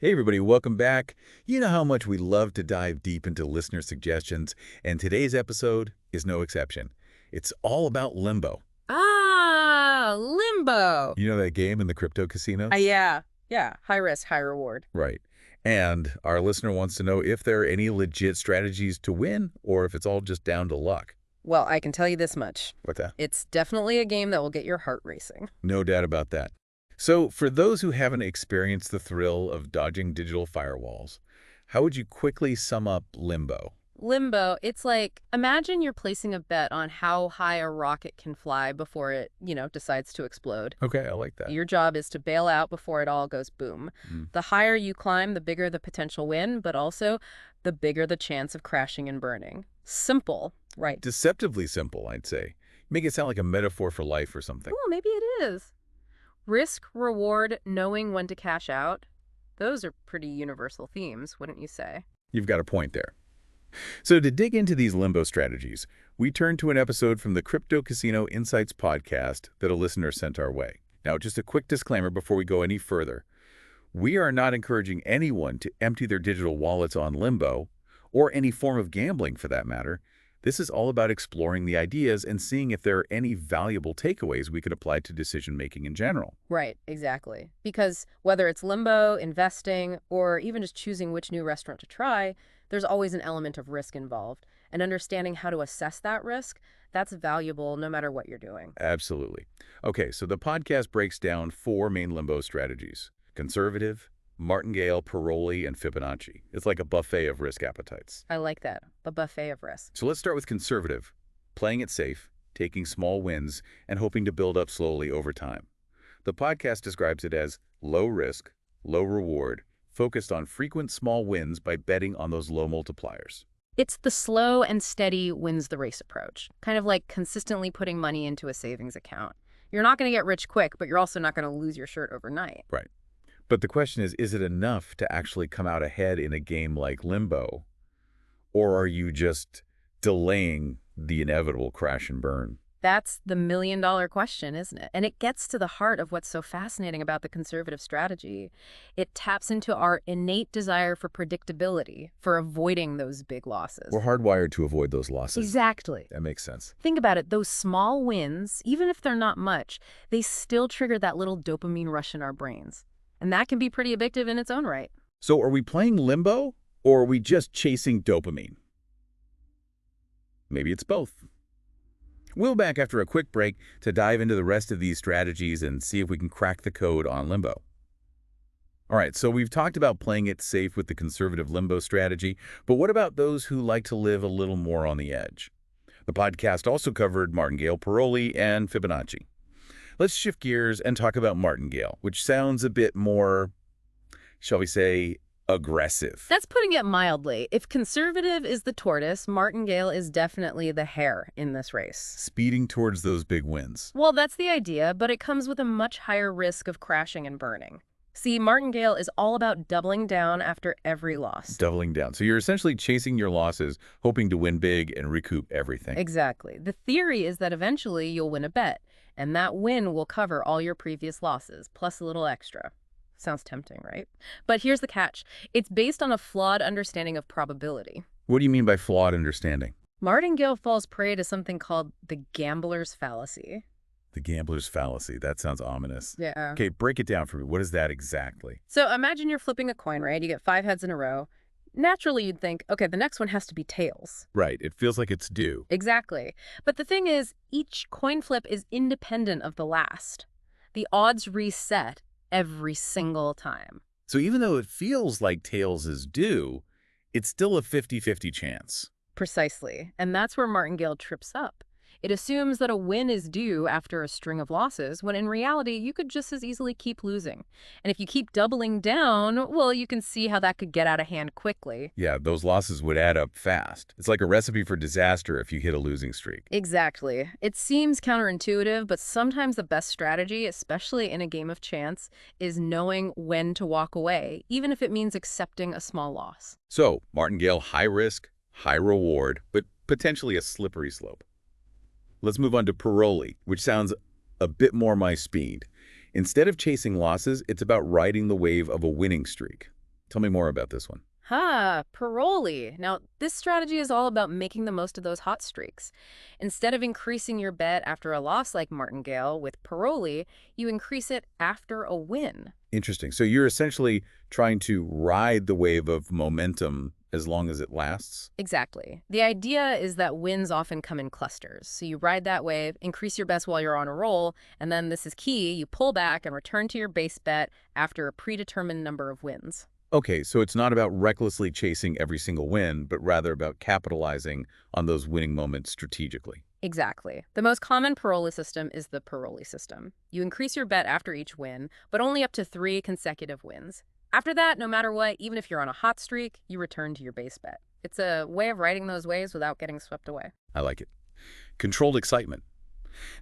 Hey everybody, welcome back. You know how much we love to dive deep into listener suggestions, and today's episode is no exception. It's all about Limbo. Ah, Limbo. You know that game in the crypto casinos? Yeah. High risk, high reward. Right. And our listener wants to know if there are any legit strategies to win, or if it's all just down to luck. Well, I can tell you this much. What's that? It's definitely a game that will get your heart racing. No doubt about that. So, for those who haven't experienced the thrill of dodging digital firewalls, how would you quickly sum up Limbo? Limbo, it's like, imagine you're placing a bet on how high a rocket can fly before it, decides to explode. Okay, I like that. Your job is to bail out before it all goes boom. The higher you climb, the bigger the potential win, but also the bigger the chance of crashing and burning. Simple, right? Deceptively simple, I'd say. Make it sound like a metaphor for life or something. Well, maybe it is. Risk, reward, knowing when to cash out. Those are pretty universal themes, wouldn't you say? You've got a point there. So to dig into these Limbo strategies, we turn to an episode from the Crypto Casino Insights podcast that a listener sent our way. Now, just a quick disclaimer before we go any further. We are not encouraging anyone to empty their digital wallets on Limbo, or any form of gambling for that matter. This is all about exploring the ideas and seeing if there are any valuable takeaways we could apply to decision-making in general. Right, exactly. Because whether it's limbo, investing, or even just choosing which new restaurant to try, there's always an element of risk involved. And understanding how to assess that risk, that's valuable no matter what you're doing. Absolutely. Okay, so the podcast breaks down 4 main Limbo strategies: conservative, Martingale, Paroli, and Fibonacci. It's like a buffet of risk appetites. I like that, a buffet of risk. So let's start with conservative, playing it safe, taking small wins, and hoping to build up slowly over time. The podcast describes it as low risk, low reward, focused on frequent small wins by betting on those low multipliers. It's the slow and steady wins the race approach, kind of like consistently putting money into a savings account. You're not going to get rich quick, but you're also not going to lose your shirt overnight. Right. But the question is it enough to actually come out ahead in a game like Limbo? Or are you just delaying the inevitable crash and burn? That's the million-dollar question, isn't it? And it gets to the heart of what's so fascinating about the conservative strategy. It taps into our innate desire for predictability, for avoiding those big losses. We're hardwired to avoid those losses. Exactly. That makes sense. Think about it. Those small wins, even if they're not much, they still trigger that little dopamine rush in our brains. And that can be pretty addictive in its own right. So are we playing Limbo, or are we just chasing dopamine? Maybe it's both. We'll be back after a quick break to dive into the rest of these strategies and see if we can crack the code on Limbo. All right, so we've talked about playing it safe with the conservative Limbo strategy, but what about those who like to live a little more on the edge? The podcast also covered Martingale, Paroli, and Fibonacci. Let's shift gears and talk about Martingale, which sounds a bit more, shall we say, aggressive. That's putting it mildly. If conservative is the tortoise, Martingale is definitely the hare in this race. Speeding towards those big wins. Well, that's the idea, but it comes with a much higher risk of crashing and burning. See, Martingale is all about doubling down after every loss. Doubling down. So you're essentially chasing your losses, hoping to win big and recoup everything. Exactly. The theory is that eventually you'll win a bet, and that win will cover all your previous losses, plus a little extra. Sounds tempting, right? But here's the catch. It's based on a flawed understanding of probability. What do you mean by flawed understanding? Martingale falls prey to something called the gambler's fallacy. The gambler's fallacy. That sounds ominous. Yeah. Okay, break it down for me. What is that exactly? So imagine you're flipping a coin, right? You get 5 heads in a row. Naturally, you'd think, okay, the next one has to be tails. Right. It feels like it's due. Exactly. But the thing is, each coin flip is independent of the last. The odds reset every single time. So even though it feels like tails is due, it's still a 50-50 chance. Precisely. And that's where Martingale trips up. It assumes that a win is due after a string of losses, when in reality, you could just as easily keep losing. And if you keep doubling down, well, you can see how that could get out of hand quickly. Yeah, those losses would add up fast. It's like a recipe for disaster if you hit a losing streak. Exactly. It seems counterintuitive, but sometimes the best strategy, especially in a game of chance, is knowing when to walk away, even if it means accepting a small loss. So, Martingale, high risk, high reward, but potentially a slippery slope. Let's move on to Paroli, which sounds a bit more my speed. Instead of chasing losses, it's about riding the wave of a winning streak. Tell me more about this one. Paroli. Now, this strategy is all about making the most of those hot streaks. Instead of increasing your bet after a loss like Martingale, with Paroli, you increase it after a win. Interesting. So you're essentially trying to ride the wave of momentum as long as it lasts? Exactly. The idea is that wins often come in clusters. So you ride that wave, increase your bets while you're on a roll, and then this is key, you pull back and return to your base bet after a predetermined number of wins. Okay, so it's not about recklessly chasing every single win, but rather about capitalizing on those winning moments strategically. Exactly. The most common Paroli system is the Paroli system. You increase your bet after each win, but only up to 3 consecutive wins. After that, no matter what, even if you're on a hot streak, you return to your base bet. It's a way of riding those waves without getting swept away. I like it. Controlled excitement.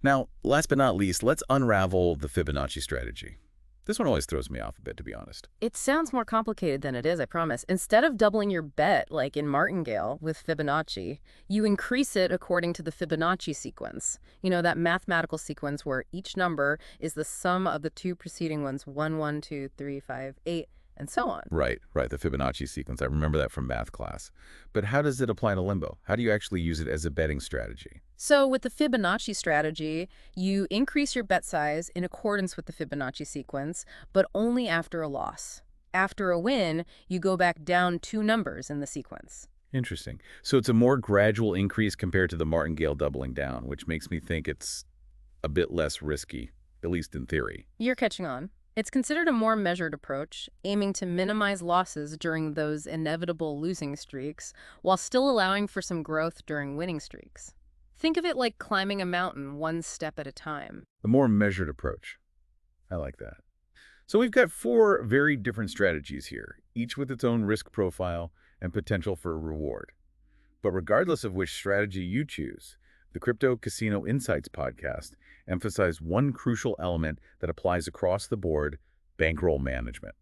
Now, last but not least, let's unravel the Fibonacci strategy. This one always throws me off a bit, to be honest. It sounds more complicated than it is, I promise. Instead of doubling your bet, like in Martingale with Fibonacci, you increase it according to the Fibonacci sequence. You know, that mathematical sequence where each number is the sum of the 2 preceding ones, 1, 1, 2, 3, 5, 8, and so on. Right, the Fibonacci sequence. I remember that from math class. But how does it apply to Limbo? How do you actually use it as a betting strategy? So with the Fibonacci strategy, you increase your bet size in accordance with the Fibonacci sequence, but only after a loss. After a win, you go back down 2 numbers in the sequence. Interesting. So it's a more gradual increase compared to the Martingale doubling down, which makes me think it's a bit less risky, at least in theory. You're catching on. It's considered a more measured approach, aiming to minimize losses during those inevitable losing streaks, while still allowing for some growth during winning streaks. Think of it like climbing a mountain one step at a time. A more measured approach. I like that. So we've got 4 very different strategies here, each with its own risk profile and potential for reward. But regardless of which strategy you choose, the Crypto Casino Insights podcast emphasized one crucial element that applies across the board: bankroll management.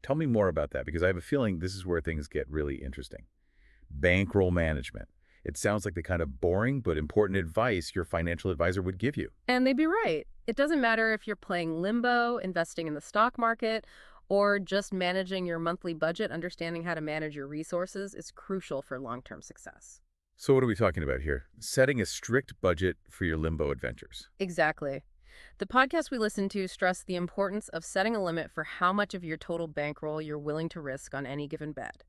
Tell me more about that, because I have a feeling this is where things get really interesting. Bankroll management. It sounds like the kind of boring but important advice your financial advisor would give you. And they'd be right. It doesn't matter if you're playing Limbo, investing in the stock market, or just managing your monthly budget. Understanding how to manage your resources is crucial for long-term success. So what are we talking about here? Setting a strict budget for your Limbo adventures. Exactly. The podcast we listened to stressed the importance of setting a limit for how much of your total bankroll you're willing to risk on any given bet.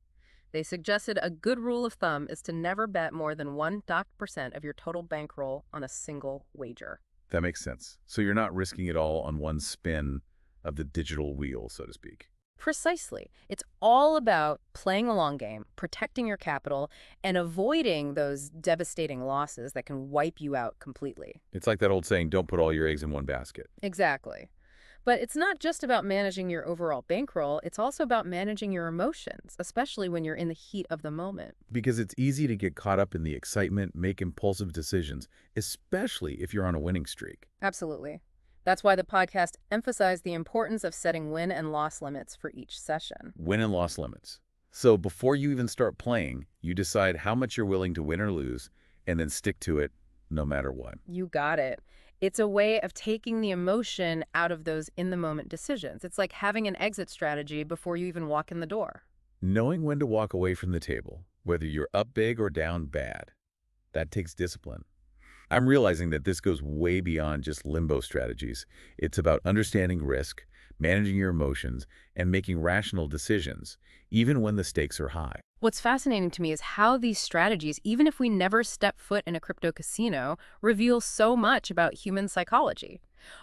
They suggested a good rule of thumb is to never bet more than 1% of your total bankroll on a single wager. That makes sense. So you're not risking it all on one spin of the digital wheel, so to speak. Precisely. It's all about playing a long game, protecting your capital, and avoiding those devastating losses that can wipe you out completely. It's like that old saying, don't put all your eggs in one basket. Exactly. But it's not just about managing your overall bankroll, it's also about managing your emotions, especially when you're in the heat of the moment. Because it's easy to get caught up in the excitement, make impulsive decisions, especially if you're on a winning streak. Absolutely. That's why the podcast emphasized the importance of setting win and loss limits for each session. Win and loss limits. So before you even start playing, you decide how much you're willing to win or lose, and then stick to it no matter what. You got it. It's a way of taking the emotion out of those in-the-moment decisions. It's like having an exit strategy before you even walk in the door. Knowing when to walk away from the table, whether you're up big or down bad, that takes discipline. I'm realizing that this goes way beyond just Limbo strategies. It's about understanding risk, managing your emotions, and making rational decisions, even when the stakes are high. What's fascinating to me is how these strategies, even if we never step foot in a crypto casino, reveal so much about human psychology.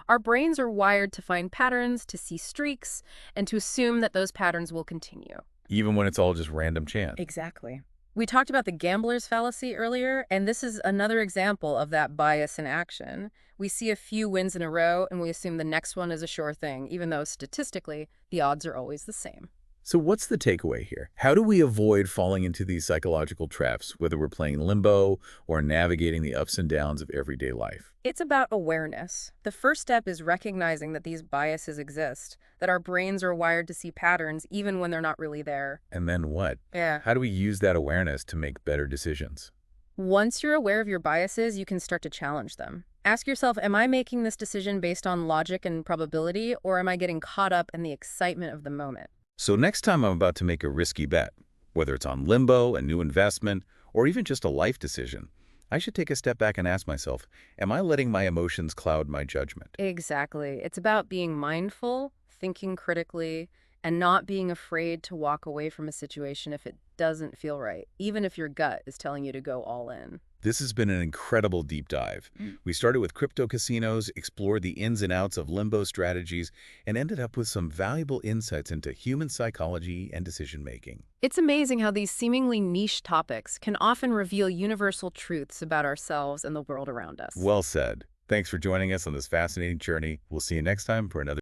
Our brains are wired to find patterns, to see streaks, and to assume that those patterns will continue. Even when it's all just random chance. Exactly. We talked about the gambler's fallacy earlier, and this is another example of that bias in action. We see a few wins in a row, and we assume the next one is a sure thing, even though statistically, the odds are always the same. So what's the takeaway here? How do we avoid falling into these psychological traps, whether we're playing Limbo or navigating the ups and downs of everyday life? It's about awareness. The first step is recognizing that these biases exist, that our brains are wired to see patterns even when they're not really there. And then what? Yeah. How do we use that awareness to make better decisions? Once you're aware of your biases, you can start to challenge them. Ask yourself, am I making this decision based on logic and probability, or am I getting caught up in the excitement of the moment? So next time I'm about to make a risky bet, whether it's on Limbo, a new investment, or even just a life decision, I should take a step back and ask myself, am I letting my emotions cloud my judgment? Exactly. It's about being mindful, thinking critically, and not being afraid to walk away from a situation if it doesn't feel right, even if your gut is telling you to go all in. This has been an incredible deep dive. We started with crypto casinos, explored the ins and outs of Limbo strategies, and ended up with some valuable insights into human psychology and decision-making. It's amazing how these seemingly niche topics can often reveal universal truths about ourselves and the world around us. Well said. Thanks for joining us on this fascinating journey. We'll see you next time for another